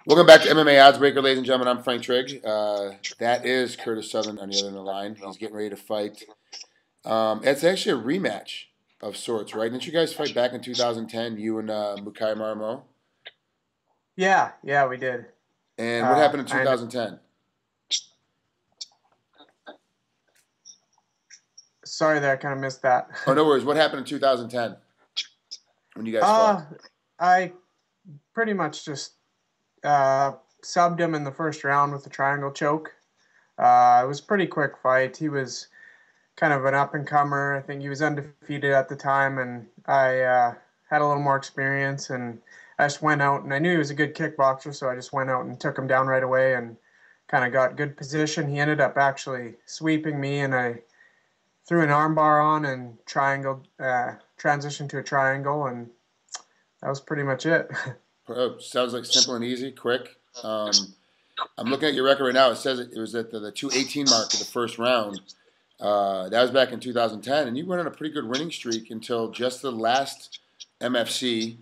Welcome back to MMA Oddsbreaker, ladies and gentlemen. I'm Frank Trigg. That is Curtis Southern on the other end of the line. He's getting ready to fight. It's actually a rematch of sorts, right? Didn't you guys fight back in 2010, you and Mukai Maromo? Yeah, we did. And what happened in 2010? Sorry that I kind of missed that. Oh, no worries. What happened in 2010 when you guys fought? I pretty much just subbed him in the first round with a triangle choke. It was a pretty quick fight. He was kind of an up-and-comer. I think he was undefeated at the time, and I had a little more experience, and I just went out, and I knew he was a good kickboxer, so I just went out and took him down right away and kind of got good position. He ended up actually sweeping me, and I threw an armbar on and transitioned to a triangle, and that was pretty much it. Sounds like simple and easy, quick. I'm looking at your record right now. It says it was at the 218 mark of the first round. That was back in 2010, and you went on a pretty good winning streak until just the last MFC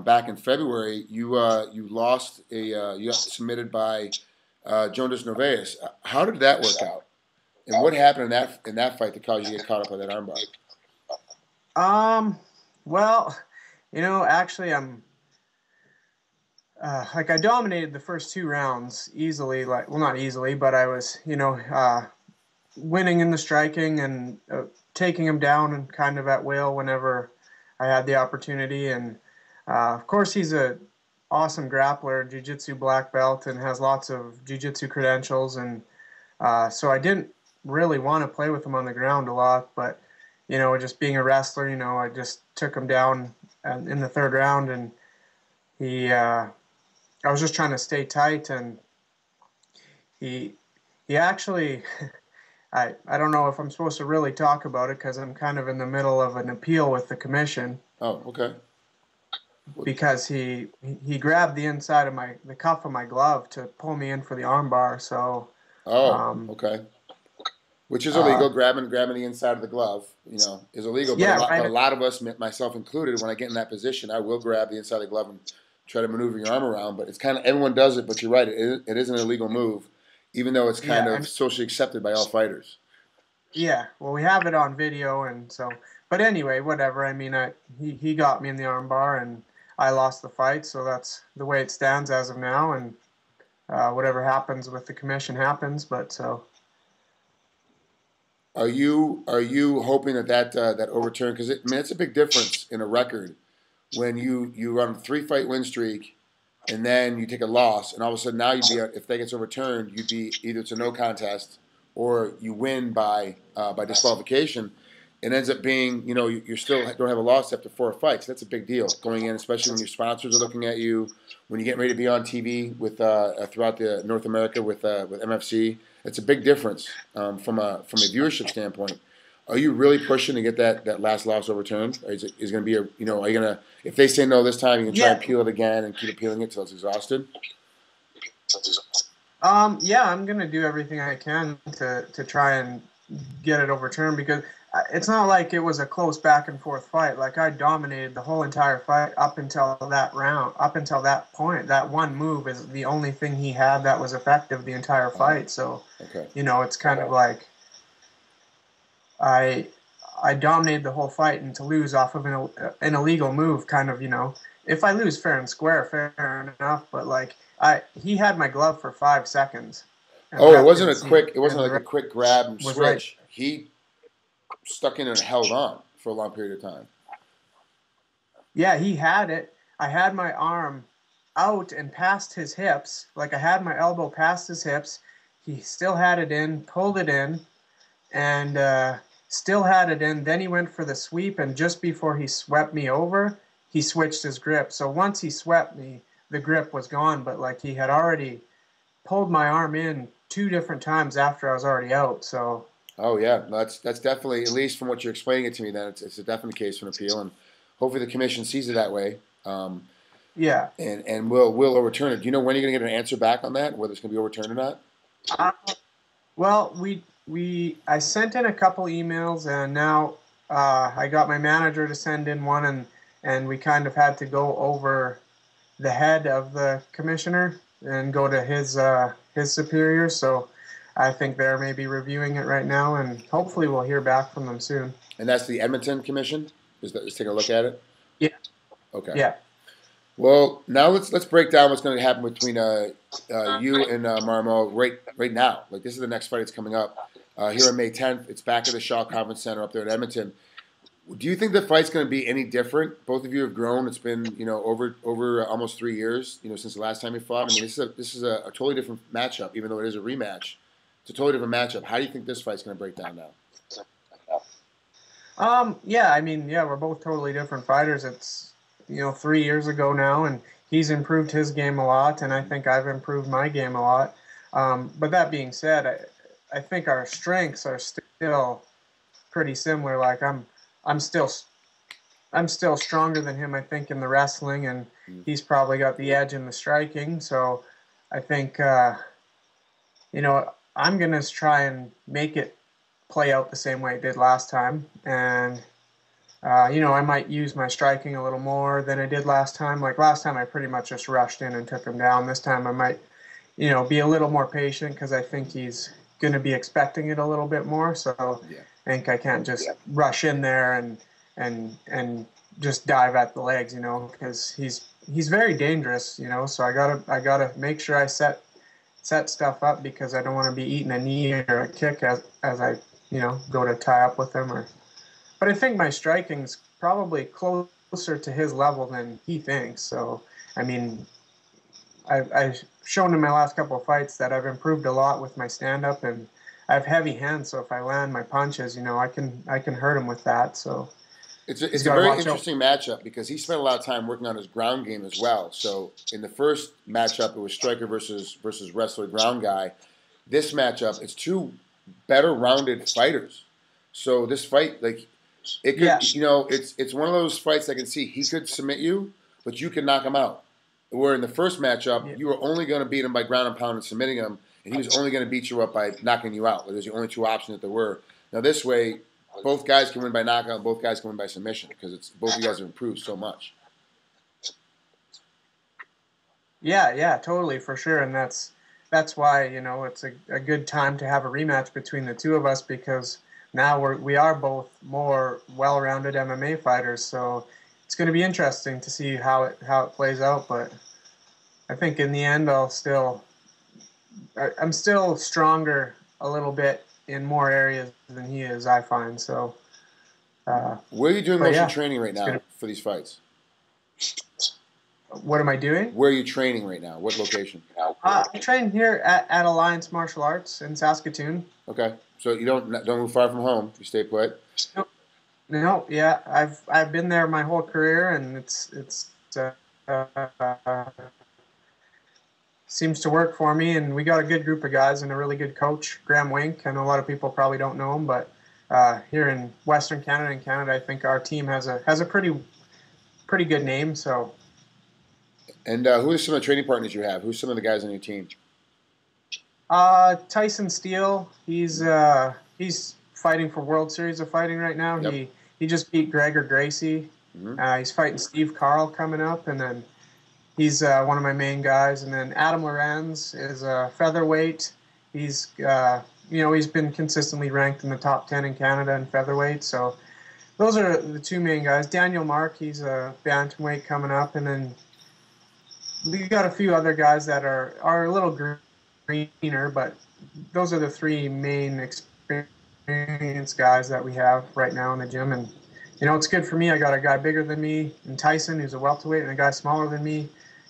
back in February. You lost you got submitted by Jonas Novaes. How did that work out? And what happened in that fight that caused you to get caught up by that armbar? Well, actually, I'm I dominated the first two rounds easily. Not easily, but I was, winning in the striking and taking him down and kind of at will whenever I had the opportunity. And of course, he's a awesome grappler, jiu-jitsu black belt, and has lots of jiu-jitsu credentials. And so I didn't really want to play with him on the ground a lot, but just being a wrestler, I just took him down in the third round, and I was just trying to stay tight, and he actually, I don't know if I'm supposed to really talk about it because I'm kind of in the middle of an appeal with the commission. Oh, okay. Because he grabbed the inside of the cuff of my glove to pull me in for the armbar. So. Okay. Which is illegal. Grabbing the inside of the glove, is illegal. But, yeah, but a lot of us, myself included, when I get in that position, I will grab the inside of the glove and try to maneuver your arm around. But it's kind of, everyone does it. But you're right, it is an illegal move, even though it's kind of socially accepted by all fighters. Yeah. Well, we have it on video, and so. But anyway, whatever. I mean, he got me in the armbar, and I lost the fight. So that's the way it stands as of now, and whatever happens with the commission happens. But so. Are you hoping that overturn? Because it's a big difference in a record when you run a 3-fight win streak and then you take a loss, and all of a sudden now if that gets overturned, you'd be either it's a no contest or you win by disqualification. It ends up being you still don't have a loss after 4 fights. That's a big deal going in, especially when your sponsors are looking at you, when you get ready to be on TV with throughout the North America with MFC. It's a big difference from a viewership standpoint. Are you really pushing to get that last loss overturned? Or is it going to be are you going to, if they say no this time, you can try and appeal it again and keep appealing it till it's exhausted? Yeah, I'm going to do everything I can to try and get it overturned, because it's not like it was a close back and forth fight. Like, I dominated the whole entire fight up until that round, up until that point. That one move is the only thing he had that was effective the entire fight. So, it's kind of like I dominated the whole fight, and to lose off of an illegal move, kind of, if I lose fair and square, fair enough. But he had my glove for 5 seconds. Oh, it wasn't like a quick grab and switch. Right. He stuck in and held on for a long period of time. Yeah, he had it. I had my arm out and past his hips. Like, I had my elbow past his hips. He still had it in, pulled it in, and still had it in. Then he went for the sweep, and just before he swept me over, he switched his grip. So once he swept me, the grip was gone, but he had already pulled my arm in 2 different times after I was already out. So. Oh yeah, that's definitely, at least from what you're explaining it to me, then it's a definite case for an appeal, and hopefully the commission sees it that way. Yeah. And we'll overturn it. Do you know when you're going to get an answer back on that, whether it's going to be overturned or not? Well, I sent in a couple emails, and now I got my manager to send in one, and we kind of had to go over the head of the commissioner and go to his superiors. So I think they're maybe reviewing it right now, and hopefully we'll hear back from them soon. And that's the Edmonton Commission? Just take a look at it? Yeah. Okay. Yeah. Well, now let's break down what's going to happen between you and Maromo right now. Like, this is the next fight that's coming up here on May 10th. It's back at the Shaw Conference Center up there in Edmonton. Do you think the fight's going to be any different? Both of you have grown. It's been over almost 3 years since the last time you fought. I mean, this is a totally different matchup, even though it is a rematch. It's a totally different matchup. How do you think this fight's going to break down now? Yeah, I mean, yeah, we're both totally different fighters. It's 3 years ago now, and he's improved his game a lot, and I think I've improved my game a lot. But that being said, I think our strengths are still pretty similar. Like I'm still stronger than him, I think, in the wrestling, and he's probably got the edge in the striking. So I think I'm gonna try and make it play out the same way it did last time, and I might use my striking a little more than I did last time. Like last time, I pretty much just rushed in and took him down. This time, I might, be a little more patient because I think he's going to be expecting it a little bit more. So yeah. I think I can't just rush in there and just dive at the legs, because he's very dangerous, So I gotta make sure I set stuff up because I don't want to be eating a knee or a kick as I go to tie up with him. But I think my striking's probably closer to his level than he thinks. So, I mean, I've shown in my last couple of fights that I've improved a lot with my stand-up, and I have heavy hands. So if I land my punches, I can hurt him with that. So it's a very interesting matchup because he spent a lot of time working on his ground game as well. So in the first matchup, it was striker versus wrestler ground guy. This matchup, it's two better rounded fighters. So this fight, like, it could, it's one of those fights I can see he could submit you, but you can knock him out. Where in the first matchup, you were only going to beat him by ground and pound and submitting him, and he was only going to beat you up by knocking you out. There's the only two options that there were. Now this way, both guys can win by knockout, both guys can win by submission because both of you guys have improved so much. Yeah, totally, for sure, and that's why it's a good time to have a rematch between the two of us because now we are both more well-rounded MMA fighters, so it's going to be interesting to see how it plays out. But I think in the end, I'm still stronger a little bit in more areas than he is, I find. So, where are you doing most of your training right now for these fights? What am I doing? Where are you training right now? What location? I train here at Alliance Martial Arts in Saskatoon. Okay, so you don't move far from home. You stay put. No, yeah, I've been there my whole career, and it's seems to work for me. And we got a good group of guys and a really good coach, Graham Wink. I know a lot of people probably don't know him, but here in Western Canada and Canada, I think our team has a pretty good name. So. And who are some of the training partners you have? Who's some of the guys on your team? Tyson Steele. He's fighting for World Series of Fighting right now. Yep. He just beat Gregor Gracie. Mm-hmm. He's fighting Steve Carl coming up, and then he's one of my main guys. And then Adam Lorenz is a featherweight. He's he's been consistently ranked in the top 10 in Canada in featherweight. So those are the two main guys. Daniel Mark, he's a bantamweight coming up, and then we got a few other guys that are a little greener, but those are the three main experienced guys that we have right now in the gym. And it's good for me. I got a guy bigger than me in Tyson, who's a welterweight, and a guy smaller than me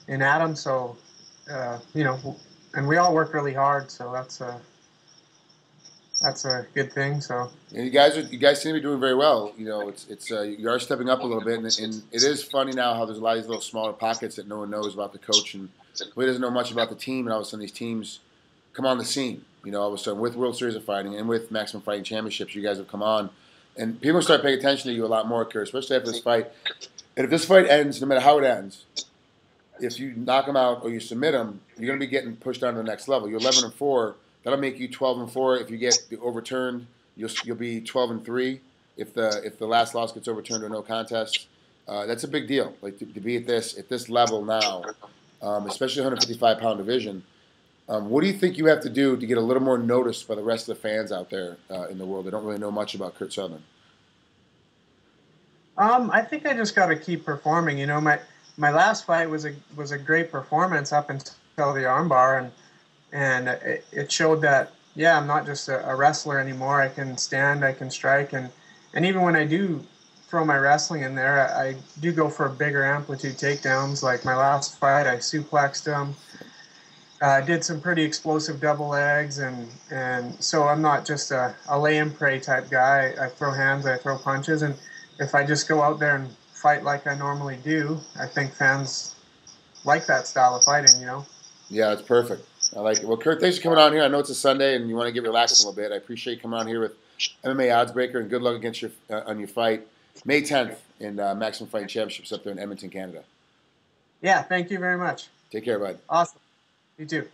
in Adam. So and we all work really hard, so that's a good thing. So and you guys seem to be doing very well. It's you are stepping up a little bit, and it is funny now how there's a lot of these little smaller pockets that no one knows about the coach, and really doesn't know much about the team, and all of a sudden these teams come on the scene. All of a sudden with World Series of Fighting and with Maximum Fighting Championships, you guys have come on, and people start paying attention to you a lot more, Kurt, especially after this fight. And if this fight ends, no matter how it ends, if you knock him out or you submit him, you're going to be getting pushed down to the next level. You're 11-4. That'll make you 12-4. If you get overturned, you'll be 12-3. If the last loss gets overturned or no contest, That's a big deal. Like to be at this level now, especially 155-pound division. What do you think you have to do to get a little more noticed by the rest of the fans out there in the world that don't really know much about Kurt Southern? I think I just got to keep performing. You know, my last fight was a great performance up until the armbar, and it showed that yeah, I'm not just a wrestler anymore. I can stand, I can strike, and even when I do throw my wrestling in there, I do go for bigger amplitude takedowns. Like my last fight, I suplexed him. Did some pretty explosive double legs, and so I'm not just a lay and pray type guy. I throw hands, I throw punches, and if I just go out there and fight like I normally do, I think fans like that style of fighting, you know? Yeah, it's perfect. I like it. Well, Kurt, thanks for coming on here. I know it's a Sunday and you want to get relaxed a little bit. I appreciate you coming on here with MMA Oddsbreaker, and good luck against on your fight May 10th in Maximum Fighting Championships up there in Edmonton, Canada. Yeah, thank you very much. Take care, bud. Awesome. You too.